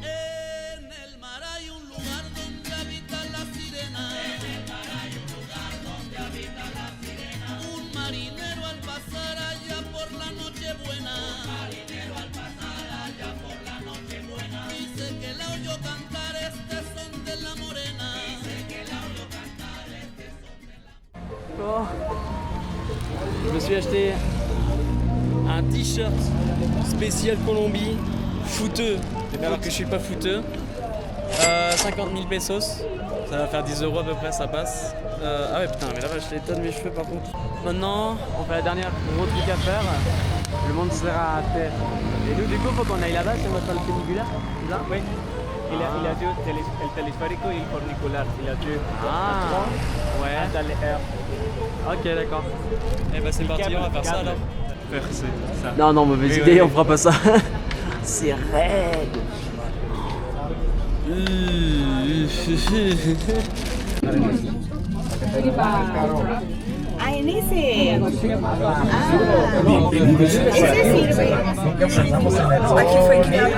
[SPEAKER 3] En el mar hay un lugar donde habita la sirena. En el mar hay un lugar donde habita la sirena. Un marinero al pasar allá por la Nochebuena. Un marinero al pasar allá por la Nochebuena. Dice que la oyó cantar este son de la morena. Dice que la oyó cantar este son de la
[SPEAKER 1] Oh. Je me suis acheté un t-shirt spécial Colombie, fouteux, alors que je suis pas fouteux. 50 000 pesos, ça va faire 10 € à peu près, ça passe. Ah ouais putain, mais là je l'étonne mes cheveux par contre. Maintenant, on fait la dernière gros truc à faire. Le monde sera à terre. Et nous du coup, faut qu'on aille là-bas sur notre funiculaire, c'est ça?
[SPEAKER 2] Oui. Il a deux, el telesférico y el funicular. Il a deux.
[SPEAKER 1] Ah ouais.
[SPEAKER 2] Dans les airs.
[SPEAKER 1] Ok d'accord. Et bah c'est parti, on va faire ça alors.
[SPEAKER 2] Faire ça.
[SPEAKER 1] Non, non, mauvaise
[SPEAKER 2] Oui,
[SPEAKER 1] idée,
[SPEAKER 2] oui.
[SPEAKER 1] on fera pas ça. C'est raide.
[SPEAKER 4] Ah, en ese. Ese sirve. Aqui foi criado.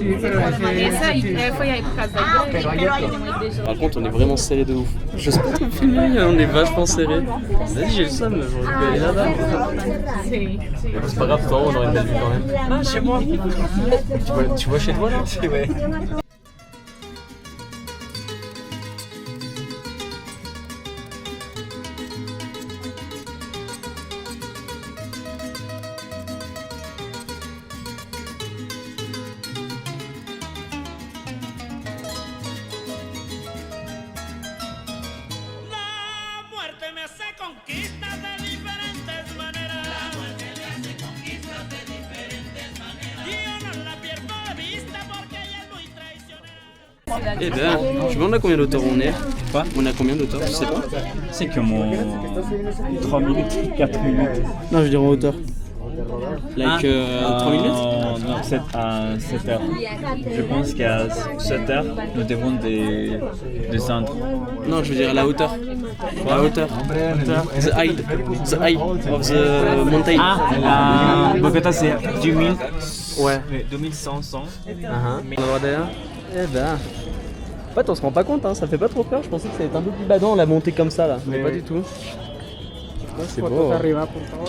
[SPEAKER 5] Essa aí foi aí por causa da igreja, que tem uma igreja.
[SPEAKER 1] Par contre, on est vraiment serré de ouf. Je sais pas trop filmer, on est vachement serré. Vas-y, j'ai le seum, j'aurais pu aller là-bas.
[SPEAKER 5] Sim.
[SPEAKER 1] Mais bon, c'est pas grave, tout en haut, on aurait une belle vue quand même. Ah, chez moi. Tu vois chez toi là?
[SPEAKER 2] Ouais.
[SPEAKER 3] La muerte me hace conquistas de diferentes maneras. La muerte me hace conquistas de diferentes maneras. Y yo no la pierdo de vista porque ella es muy traicionera.
[SPEAKER 1] Eh ben, tu vois, on a combien d'auteurs on est?
[SPEAKER 2] Quoi?
[SPEAKER 1] On a combien d'auteurs? Je sais pas.
[SPEAKER 2] C'est comme 3 minutes, 4 minutes.
[SPEAKER 1] Non, je veux dire en hauteur. Like 3 minutes?
[SPEAKER 2] Non, 7 heures. Je pense qu'à 7 heures, nous devons descendre.
[SPEAKER 1] Non, je veux dire la hauteur. La hauteur. The height of the mountain.
[SPEAKER 2] Ah, Bogota c'est 2000.
[SPEAKER 1] Ouais.
[SPEAKER 2] 2100.
[SPEAKER 1] On a droit derrière. Eh ben. En fait, on se rend pas compte, hein, ça fait pas trop peur. Je pensais que ça allait être un peu plus badant la montée comme ça là. Mais pas du tout. Ouais, c'est beau.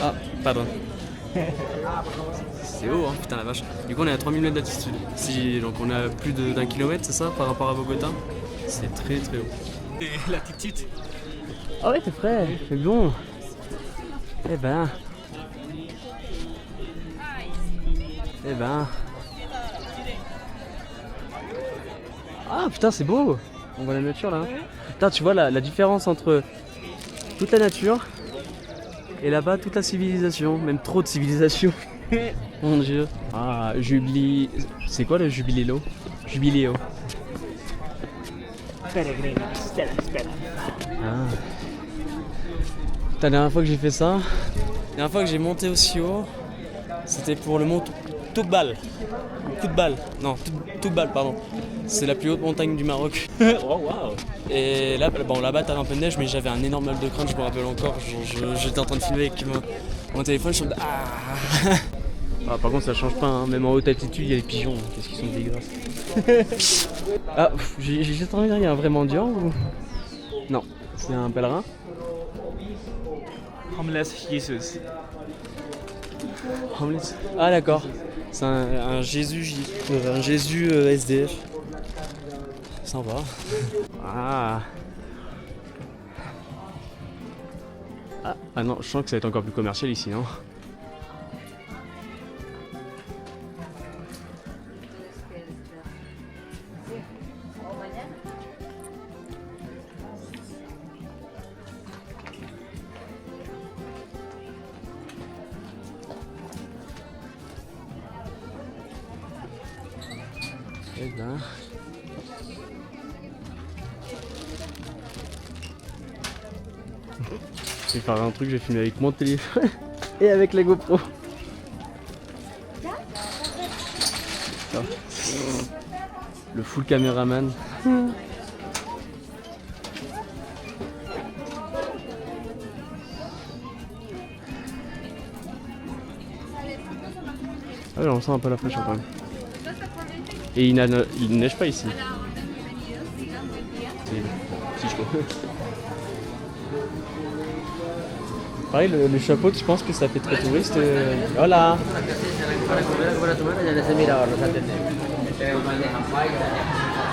[SPEAKER 1] Ah, pardon. C'est haut, hein, putain la vache. Du coup, on est à 3000 mètres d'altitude. Donc, on est à plus d'1 kilomètre, c'est ça, par rapport à Bogota? C'est très très haut.
[SPEAKER 2] Et l'attitude.
[SPEAKER 1] Ah ouais, t'es prêt, c'est bon. Eh ben. Eh ben. Ah putain, c'est beau. On voit la nature là. Putain, tu vois la différence entre toute la nature et là-bas toute la civilisation, même trop de civilisation. Mon dieu. Ah, Jubilee. C'est quoi le jubiléo? Jubiléo. Ah. La dernière fois que j'ai fait ça, dernière fois que j'ai monté aussi haut, c'était pour le mont Toubal. Toubal, non, Toubal, pardon. C'est la plus haute montagne du Maroc.
[SPEAKER 2] Oh, wow.
[SPEAKER 1] Et là, bon, là-bas, t'avais un peu de neige, mais j'avais un énorme mal de crâne, je me rappelle encore. J'étais en train de filmer avec mon téléphone, je me dis ah, par contre, ça change pas, hein. Même en haute altitude, il y a les pigeons. Qu'est-ce qu'ils sont dégueulasses. Ah, j'ai juste envie de dire, il y a un vrai mendiant ou. Non, c'est un pèlerin.
[SPEAKER 2] Homeless Jesus.
[SPEAKER 1] Homeless. Ah, d'accord. C'est un Jésus SDF. Sympa. Ah. Ah non, je sens que ça va être encore plus commercial ici, non? Eh ben. Je vais faire un truc, je vais filmer avec mon téléphone et avec la GoPro. Ça. Le full caméraman. Ah ouais, on sent un peu la fraîcheur quand même. Et il neige pas ici. Si je peux. Pareil, le chapeau, tu penses que ça fait très touriste? Hola.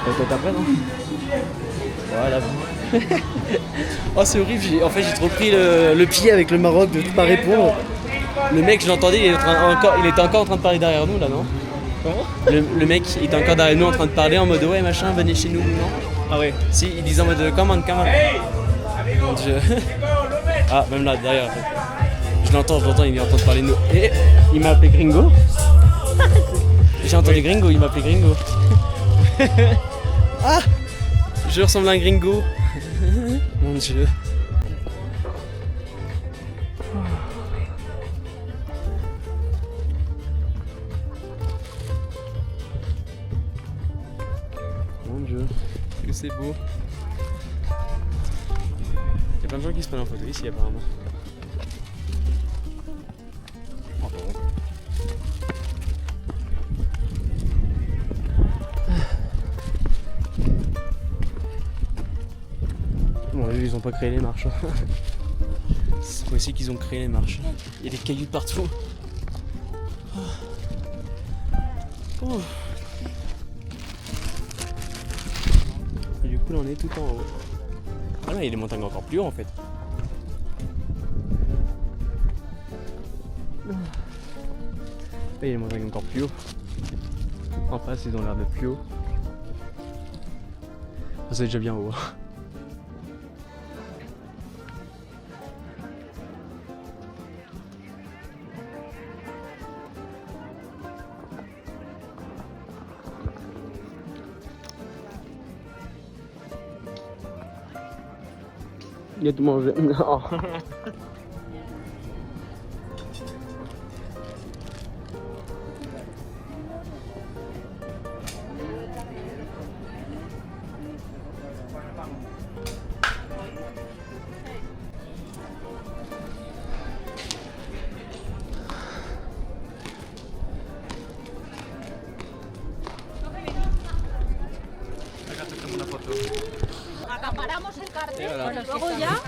[SPEAKER 1] Peut-être après, non? Voilà. Oh, c'est horrible. En fait, j'ai trop pris le pied avec le Maroc de pas répondre. Le mec, je l'entendais, il était encore en train de parler derrière nous, là, non? Le mec, il était encore derrière nous en train de parler en mode ouais, machin, venez chez nous, non? Ah ouais. Si, il disait en mode come on. Mon Dieu. Ah, même là, derrière. Je l'entends, il est en train de parler de nous. Et il m'a appelé Gringo. J'ai entendu Gringo, il m'a appelé Gringo. Ah, je ressemble à un Gringo. Mon Dieu. Mon Dieu, que c'est beau. Il y a plein de gens qui se prennent en photo ici apparemment. Bon, eux, ils ont pas créé les marches. C'est pas ici qu'ils ont créé les marches. Il y a des cailloux partout. Oh. Et du coup, là, on est tout en haut. Ah là, il y a des montagnes encore plus haut en fait. Là, il y a des montagnes encore plus haut. En face, ils ont l'air d'être plus haut. Ça, c'est déjà bien haut. Il a tout mangé. Non.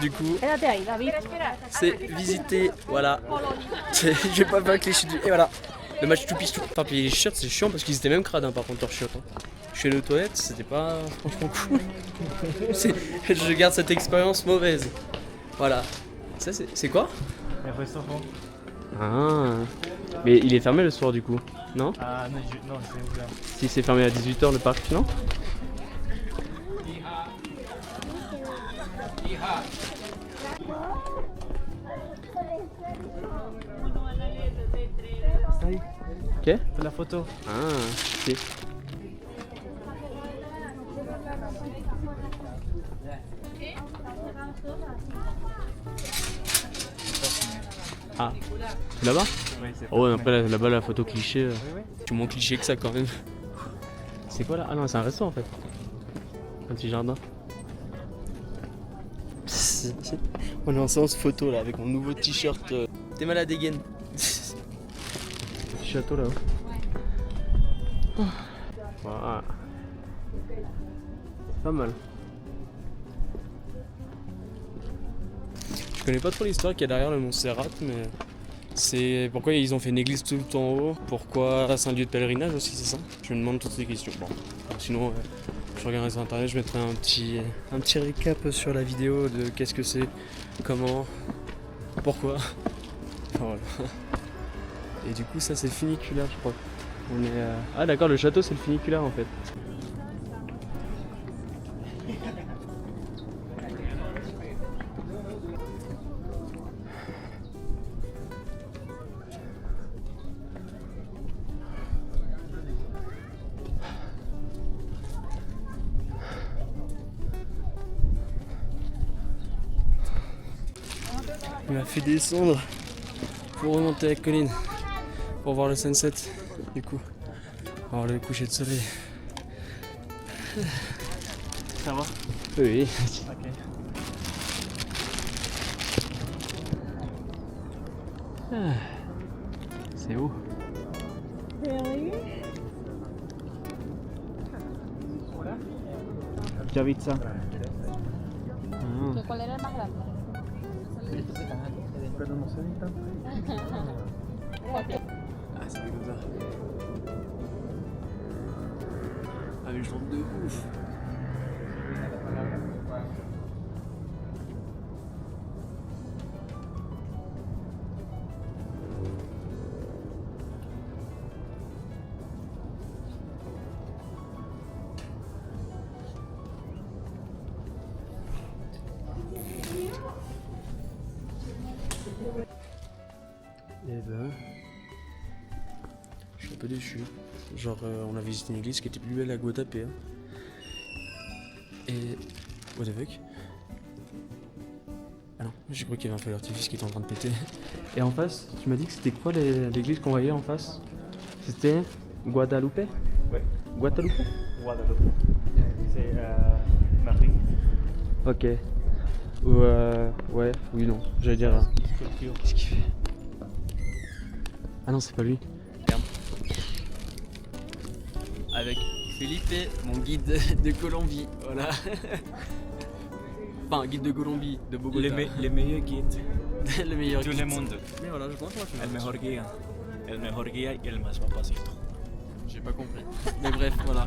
[SPEAKER 1] Du coup, c'est visiter, voilà. Je vais pas faire cliché du. Et voilà, le match tout pistou. Enfin, puis les shirts, c'est chiant parce qu'ils étaient même crades, hein, par contre, leurs shirts. Hein. Je suis allé aux toilettes, c'était pas franchement cool. Je garde cette expérience mauvaise. Voilà. Ça, c'est quoi?
[SPEAKER 2] Un restaurant.
[SPEAKER 1] Ah. Mais il est fermé le soir, du coup, non?
[SPEAKER 2] Ah non, non c'est ouvert.
[SPEAKER 1] Si c'est fermé à 18h le parc, non? Ok.
[SPEAKER 2] Fais la photo.
[SPEAKER 1] Ah, ok. Ah, c'est là-bas?
[SPEAKER 2] Oui, c'est
[SPEAKER 1] Oh, après là-bas la photo cliché.
[SPEAKER 2] oui.
[SPEAKER 1] Tu moins cliché que ça quand même. C'est quoi là? Ah non, c'est un resto en fait. Un petit jardin. On est en séance photo là avec mon nouveau t-shirt. T'es malade dégaine. Petit château là-haut. Voilà. Pas mal. Je connais pas trop l'histoire qu'il y a derrière le Mont Serrat, mais c'est pourquoi ils ont fait une église tout en haut, pourquoi c'est un lieu de pèlerinage aussi, c'est ça? Je me demande toutes ces questions. Bon, sinon, je regarderai sur internet, je mettrai un petit récap sur la vidéo de qu'est-ce que c'est, comment, pourquoi. Enfin, voilà. Et du coup, ça c'est le funiculaire, je crois. On est Ah d'accord, le château c'est le funiculaire en fait. Il m'a fait descendre pour remonter la colline, pour voir le sunset, du coup, voir le coucher de soleil.
[SPEAKER 2] Ça va?
[SPEAKER 1] Oui.
[SPEAKER 2] Ok.
[SPEAKER 1] C'est haut.
[SPEAKER 2] Javitsa.
[SPEAKER 5] ¿Cuál era el más grande?
[SPEAKER 1] Ah, c'est comme ça. Ah, mais je rentre de ouf. Et ben, je suis un peu déçu. Genre, on a visité une église qui était plus belle à Guatapé. Hein. Et. What the fuck? Ah non, j'ai cru qu'il y avait un feu d'artifice qui était en train de péter. Et en face, tu m'as dit que c'était quoi l'église qu'on voyait en face? C'était Guadalupe?
[SPEAKER 2] Ouais.
[SPEAKER 1] Guadalupe?
[SPEAKER 2] Guadalupe. C'est Marie.
[SPEAKER 1] Ok. Ou ouais, oui, non. J'allais dire. Qu'est-ce qu'il fait? Ah non, c'est pas lui. Merde. Avec Felipe, mon guide de Colombie. Voilà. Enfin, guide de Colombie, de Bogota.
[SPEAKER 2] Le meilleur guide
[SPEAKER 1] Le meilleur
[SPEAKER 2] de
[SPEAKER 1] guide.
[SPEAKER 2] le monde.
[SPEAKER 1] Mais voilà, je pense qu'on va faire.
[SPEAKER 2] El mejor guía. El mejor guía y el más papacito.
[SPEAKER 1] J'ai pas compris. Mais bref, voilà.